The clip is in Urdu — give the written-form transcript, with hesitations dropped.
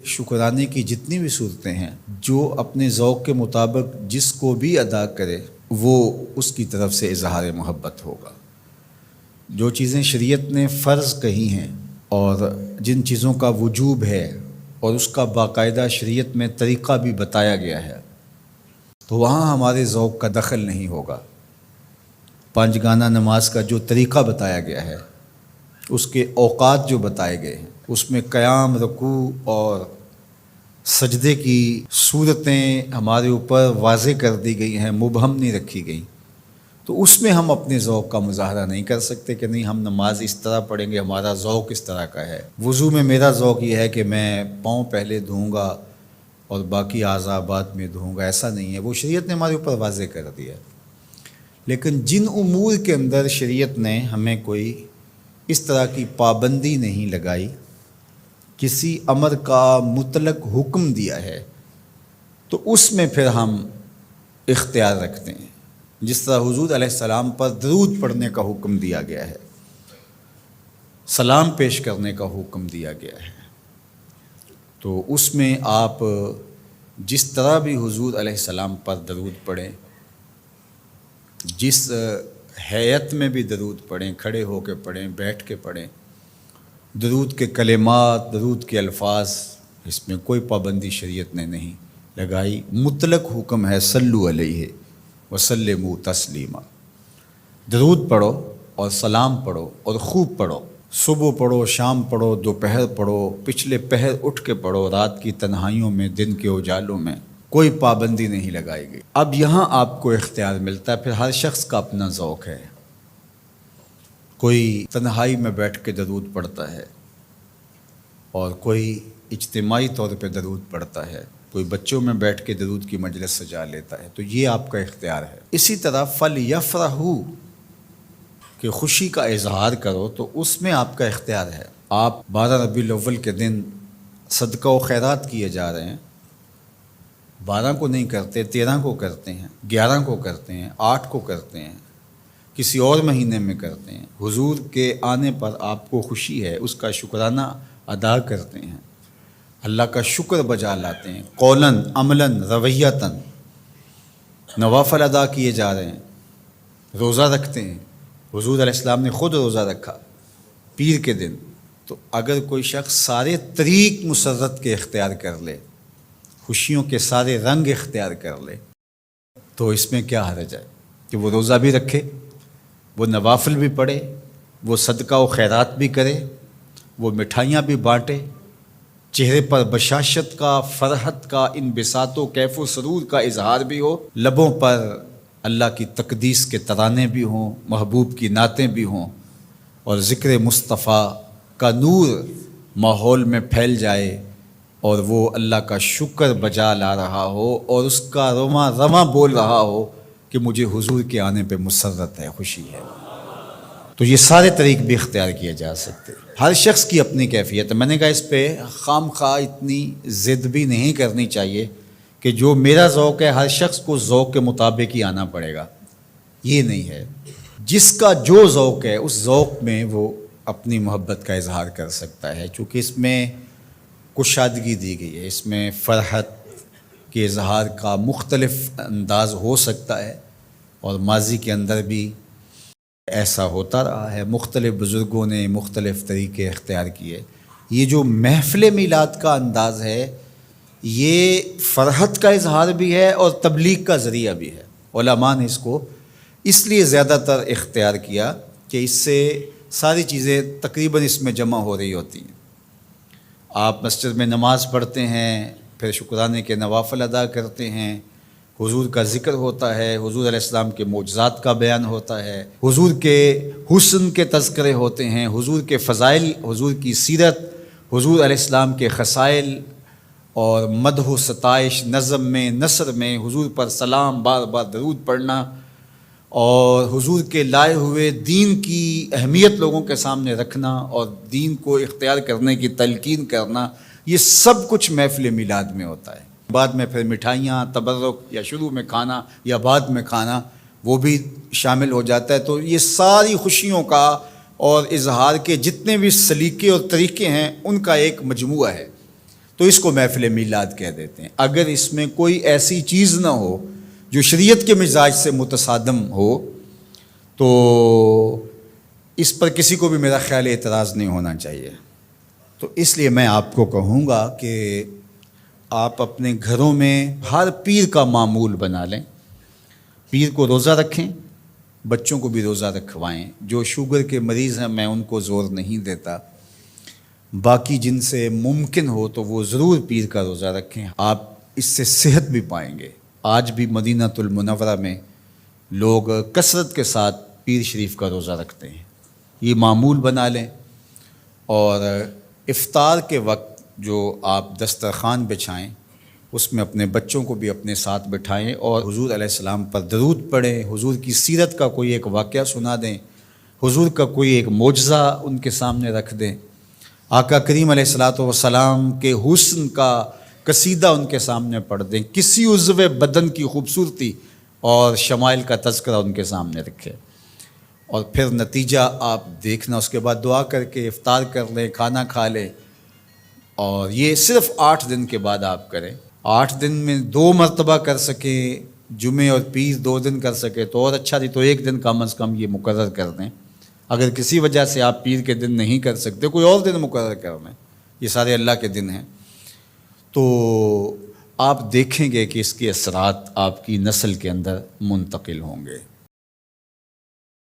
شکرانے کی جتنی بھی صورتیں ہیں، جو اپنے ذوق کے مطابق جس کو بھی ادا کرے وہ اس کی طرف سے اظہار محبت ہوگا۔ جو چیزیں شریعت نے فرض کہی ہیں اور جن چیزوں کا وجوب ہے اور اس کا باقاعدہ شریعت میں طریقہ بھی بتایا گیا ہے، تو وہاں ہمارے ذوق کا دخل نہیں ہوگا۔ پانچ گانہ نماز کا جو طریقہ بتایا گیا ہے، اس کے اوقات جو بتائے گئے ہیں، اس میں قیام، رکوع اور سجدے کی صورتیں ہمارے اوپر واضح کر دی گئی ہیں، مبہم نہیں رکھی گئی، تو اس میں ہم اپنے ذوق کا مظاہرہ نہیں کر سکتے کہ نہیں ہم نماز اس طرح پڑھیں گے، ہمارا ذوق اس طرح کا ہے۔ وضو میں میرا ذوق یہ ہے کہ میں پاؤں پہلے دھوؤں گا اور باقی اعضاء بعد میں دھوؤں گا، ایسا نہیں ہے، وہ شریعت نے ہمارے اوپر واضح کر دیا۔ لیکن جن امور کے اندر شریعت نے ہمیں کوئی اس طرح کی پابندی نہیں لگائی، کسی امر کا مطلق حکم دیا ہے، تو اس میں پھر ہم اختیار رکھتے ہیں۔ جس طرح حضور علیہ السلام پر درود پڑھنے کا حکم دیا گیا ہے، سلام پیش کرنے کا حکم دیا گیا ہے، تو اس میں آپ جس طرح بھی حضور علیہ السلام پر درود پڑھیں، جس ہیئت میں بھی درود پڑھیں، کھڑے ہو کے پڑھیں، بیٹھ کے پڑھیں، درود کے کلمات، درود کے الفاظ، اس میں کوئی پابندی شریعت نے نہیں لگائی۔ مطلق حکم ہے صلو علیہ وسلموا تسلیما، درود پڑھو اور سلام پڑھو اور خوب پڑھو، صبح پڑھو، شام پڑھو، دوپہر پڑھو، پچھلے پہر اٹھ کے پڑھو، رات کی تنہائیوں میں، دن کے اجالوں میں، کوئی پابندی نہیں لگائی گئی۔ اب یہاں آپ کو اختیار ملتا ہے، پھر ہر شخص کا اپنا ذوق ہے۔ کوئی تنہائی میں بیٹھ کے درود پڑھتا ہے اور کوئی اجتماعی طور پہ درود پڑھتا ہے، کوئی بچوں میں بیٹھ کے درود کی مجلس سجا لیتا ہے، تو یہ آپ کا اختیار ہے۔ اسی طرح فَلْيَفْرَحُوا، کہ خوشی کا اظہار کرو، تو اس میں آپ کا اختیار ہے۔ آپ 12 ربیع الاول کے دن صدقہ و خیرات کیے جا رہے ہیں، 12 کو نہیں کرتے، 13 کو کرتے ہیں، 11 کو کرتے ہیں، 8 کو کرتے ہیں، کسی اور مہینے میں کرتے ہیں، حضور کے آنے پر آپ کو خوشی ہے، اس کا شکرانہ ادا کرتے ہیں، اللہ کا شکر بجا لاتے ہیں، قولاً، عملاً، رویتاً، نوافل ادا کیے جا رہے ہیں، روزہ رکھتے ہیں۔ حضور علیہ السلام نے خود روزہ رکھا پیر کے دن، تو اگر کوئی شخص سارے طریق مسرت کے اختیار کر لے، خوشیوں کے سارے رنگ اختیار کر لے، تو اس میں کیا حرج ہے کہ وہ روزہ بھی رکھے، وہ نوافل بھی پڑھے، وہ صدقہ و خیرات بھی کرے، وہ مٹھائیاں بھی بانٹے، چہرے پر بشاشت کا، فرحت کا، انبساط و کیف و سرور کا اظہار بھی ہو، لبوں پر اللہ کی تقدیس کے ترانے بھی ہوں، محبوب کی نعتیں بھی ہوں، اور ذکر مصطفیٰ کا نور ماحول میں پھیل جائے، اور وہ اللہ کا شکر بجا لا رہا ہو اور اس کا رواں رواں بول رہا ہو کہ مجھے حضور کے آنے پہ مسرت ہے، خوشی ہے، تو یہ سارے طریق بھی اختیار کیے جا سکتے۔ ہر شخص کی اپنی کیفیت ہے۔ میں نے کہا اس پہ خام خواہ اتنی ضد بھی نہیں کرنی چاہیے کہ جو میرا ذوق ہے ہر شخص کو ذوق کے مطابق ہی آنا پڑے گا، یہ نہیں ہے۔ جس کا جو ذوق ہے اس ذوق میں وہ اپنی محبت کا اظہار کر سکتا ہے، چونکہ اس میں کشادگی دی گئی ہے، اس میں فرحت کے اظہار کا مختلف انداز ہو سکتا ہے، اور ماضی کے اندر بھی ایسا ہوتا رہا ہے، مختلف بزرگوں نے مختلف طریقے اختیار کیے۔ یہ جو محفل میلاد کا انداز ہے، یہ فرحت کا اظہار بھی ہے اور تبلیغ کا ذریعہ بھی ہے۔ علماء نے اس کو اس لیے زیادہ تر اختیار کیا کہ اس سے ساری چیزیں تقریباً اس میں جمع ہو رہی ہوتی ہیں۔ آپ مسجد میں نماز پڑھتے ہیں، پھر شکرانے کے نوافل ادا کرتے ہیں، حضور کا ذکر ہوتا ہے، حضور علیہ السلام کے معجزات کا بیان ہوتا ہے، حضور کے حسن کے تذکرے ہوتے ہیں، حضور کے فضائل، حضور کی سیرت، حضور علیہ السلام کے خصائل، اور مدح و ستائش، نظم میں، نثر میں حضور پر سلام، بار بار درود پڑھنا، اور حضور کے لائے ہوئے دین کی اہمیت لوگوں کے سامنے رکھنا اور دین کو اختیار کرنے کی تلقین کرنا، یہ سب کچھ محفل میلاد میں ہوتا ہے۔ بعد میں پھر مٹھائیاں، تبرک، یا شروع میں کھانا یا بعد میں کھانا، وہ بھی شامل ہو جاتا ہے۔ تو یہ ساری خوشیوں کا اور اظہار کے جتنے بھی سلیقے اور طریقے ہیں ان کا ایک مجموعہ ہے۔ تو اس کو محفل میلاد کہہ دیتے ہیں۔ اگر اس میں کوئی ایسی چیز نہ ہو جو شریعت کے مزاج سے متصادم ہو تو اس پر کسی کو بھی میرا خیال اعتراض نہیں ہونا چاہیے۔ تو اس لیے میں آپ کو کہوں گا کہ آپ اپنے گھروں میں ہر پیر کا معمول بنا لیں، پیر کو روزہ رکھیں، بچوں کو بھی روزہ رکھوائیں۔ جو شوگر کے مریض ہیں میں ان کو زور نہیں دیتا، باقی جن سے ممکن ہو تو وہ ضرور پیر کا روزہ رکھیں، آپ اس سے صحت بھی پائیں گے۔ آج بھی مدینہ المنورہ میں لوگ کثرت کے ساتھ پیر شریف کا روزہ رکھتے ہیں، یہ معمول بنا لیں۔ اور افطار کے وقت جو آپ دسترخوان بچھائیں اس میں اپنے بچوں کو بھی اپنے ساتھ بٹھائیں اور حضور علیہ السلام پر درود پڑھیں، حضور کی سیرت کا کوئی ایک واقعہ سنا دیں، حضور کا کوئی ایک معجزہ ان کے سامنے رکھ دیں، آقا کریم علیہ الصلوۃ والسلام کے حسن کا قصیدہ ان کے سامنے پڑھ دیں، کسی عضو بدن کی خوبصورتی اور شمائل کا تذکرہ ان کے سامنے رکھیں، اور پھر نتیجہ آپ دیکھنا۔ اس کے بعد دعا کر کے افطار کر لیں، کھانا کھا لیں، اور یہ صرف 8 دن کے بعد آپ کریں۔ 8 دن میں 2 مرتبہ کر سکیں، جمعے اور پیر 2 دن کر سکے تو اور اچھا، تو 1 دن کم از کم یہ مقرر کر دیں۔ اگر کسی وجہ سے آپ پیر کے دن نہیں کر سکتے، کوئی اور دن مقرر کر دیں، یہ سارے اللہ کے دن ہیں، تو آپ دیکھیں گے کہ اس کے اثرات آپ کی نسل کے اندر منتقل ہوں گے۔